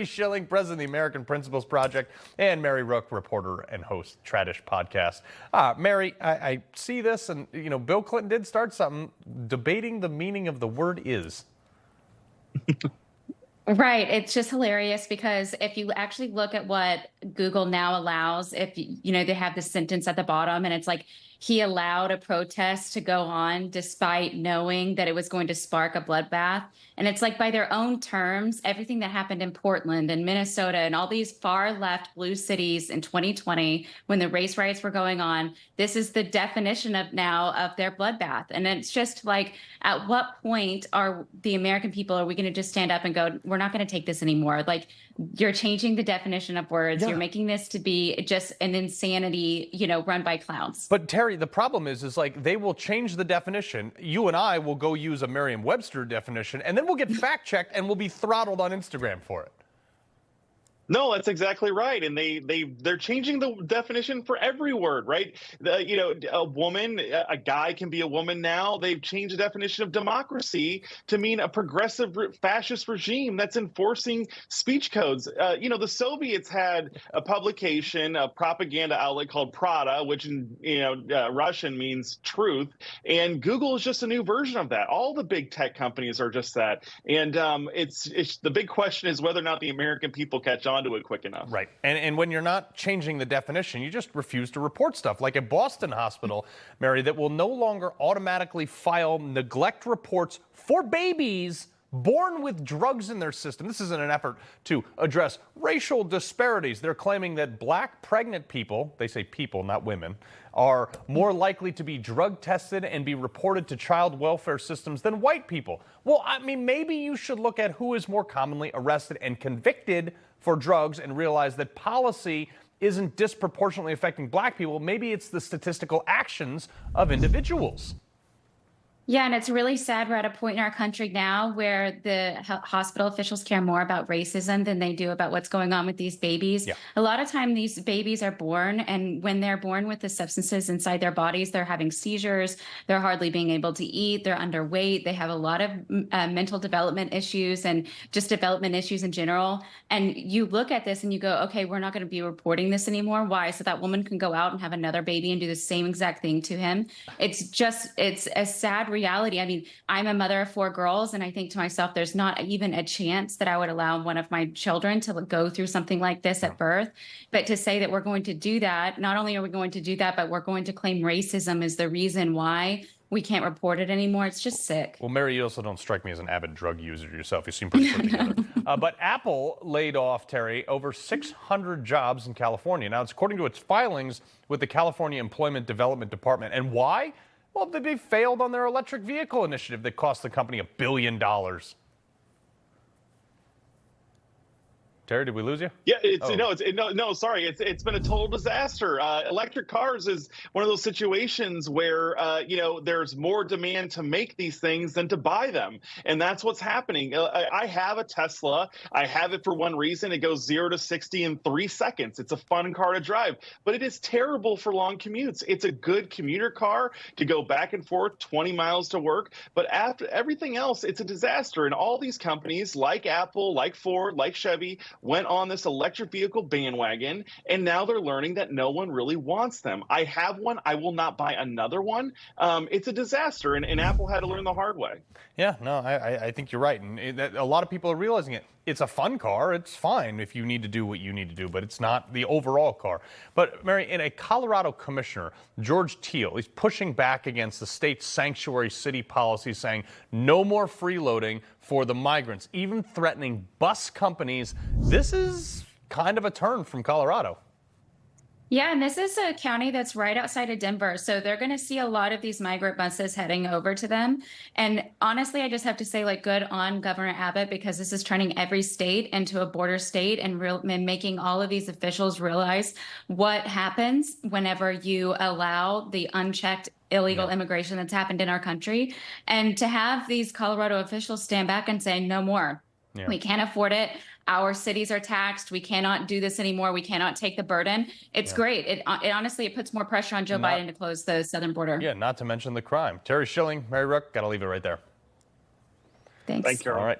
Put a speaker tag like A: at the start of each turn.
A: Schilling, president of the American Principles Project, and Mary Rook, reporter and host Tradish Podcast. Mary, I see this, and Bill Clinton did start something debating the meaning of the word "is."
B: Right. It's just hilarious because if you actually look at what Google now allows, if they have this sentence at the bottom and it's like, he allowed a protest to go on despite knowing that it was going to spark a bloodbath. And it's like, by their own terms, everything that happened in Portland and Minnesota and all these far left blue cities in 2020, when the race riots were going on, this is the definition of their bloodbath. And it's just like, at what point are the American people, are we going to just stand up and go, we're not going to take this anymore? Like, you're changing the definition of words. Yeah. You're making this to be just an insanity, run by clowns.
A: But Terry, the problem is like, they will change the definition. You and I will go use a Merriam-Webster definition, and then we'll get fact checked and we'll be throttled on Instagram for it.
C: No, that's exactly right, and they're changing the definition for every word, right? A woman, a guy can be a woman now. They've changed the definition of democracy to mean a progressive fascist regime that's enforcing speech codes. The Soviets had a publication, a propaganda outlet called Pravda, which in Russian means truth, and Google is just a new version of that. All the big tech companies are just that, and it's the big question is whether or not the American people catch on to it quick enough.
A: Right. And when you're not changing the definition, you just refuse to report stuff, like a Boston hospital, Mary, that will no longer automatically file neglect reports for babies born with drugs in their system. This is in an effort to address racial disparities. They're claiming that black pregnant people, they say people, not women, are more likely to be drug tested and be reported to child welfare systems than white people. Well, I mean, maybe you should look at who is more commonly arrested and convicted for drugs and realize that policy isn't disproportionately affecting black people. Maybe it's the statistical actions of individuals.
B: Yeah, and it's really sad we're at a point in our country now where the hospital officials care more about racism than they do about what's going on with these babies. Yeah. A lot of time these babies are born, and when they're born with the substances inside their bodies, they're having seizures, they're hardly being able to eat, they're underweight, they have a lot of mental development issues and just development issues in general. And you look at this and you go, okay, we're not going to be reporting this anymore. Why? So that woman can go out and have another baby and do the same exact thing to him. It's a sad reality. I mean, I'm a mother of 4 girls, and I think to myself, there's not even a chance that I would allow one of my children to go through something like this at birth. But to say that we're going to do that, not only are we going to do that, but we're going to claim racism is the reason why we can't report it anymore. It's just sick.
A: Well, Mary, you also don't strike me as an avid drug user yourself. You seem pretty put together. But Apple laid off, Terry, over 600 jobs in California. Now, it's according to its filings with the California Employment Development Department. And why? Well, they failed on their electric vehicle initiative that cost the company $1 billion. Terry, did we lose you?
C: Yeah, sorry. It's been a total disaster. Electric cars is one of those situations where, there's more demand to make these things than to buy them. And that's what's happening. I have a Tesla. I have it for one reason. It goes 0 to 60 in 3 seconds. It's a fun car to drive, but it is terrible for long commutes. It's a good commuter car to go back and forth 20 miles to work. But after everything else, it's a disaster. And all these companies like Apple, like Ford, like Chevy, went on this electric vehicle bandwagon, and now they're learning that no one really wants them. I have one. I will not buy another one. It's a disaster, and Apple had to learn the hard way.
A: Yeah, no, I think you're right. And a lot of people are realizing it. It's a fun car. It's fine if you need to do what you need to do, but it's not the overall car. But, Mary, in a Colorado commissioner, George Teal, he's pushing back against the state's sanctuary city policy, saying no more freeloading for the migrants, even threatening bus companies. This is kind of a turn from Colorado.
B: Yeah, and this is a county that's right outside of Denver. So they're going to see a lot of these migrant buses heading over to them. And honestly, I just have to say, good on Governor Abbott, because this is turning every state into a border state and making all of these officials realize what happens whenever you allow the unchecked illegal immigration that's happened in our country. And to have these Colorado officials stand back and say, no more. Yeah. We can't afford it. Our cities are taxed. We cannot do this anymore. We cannot take the burden. It's great. It honestly, it puts more pressure on Joe Biden to close the southern border.
A: Yeah, not to mention the crime. Terry Schilling, Mary Rook, got to leave it right there.
B: Thanks.
C: Thank you.
A: All right.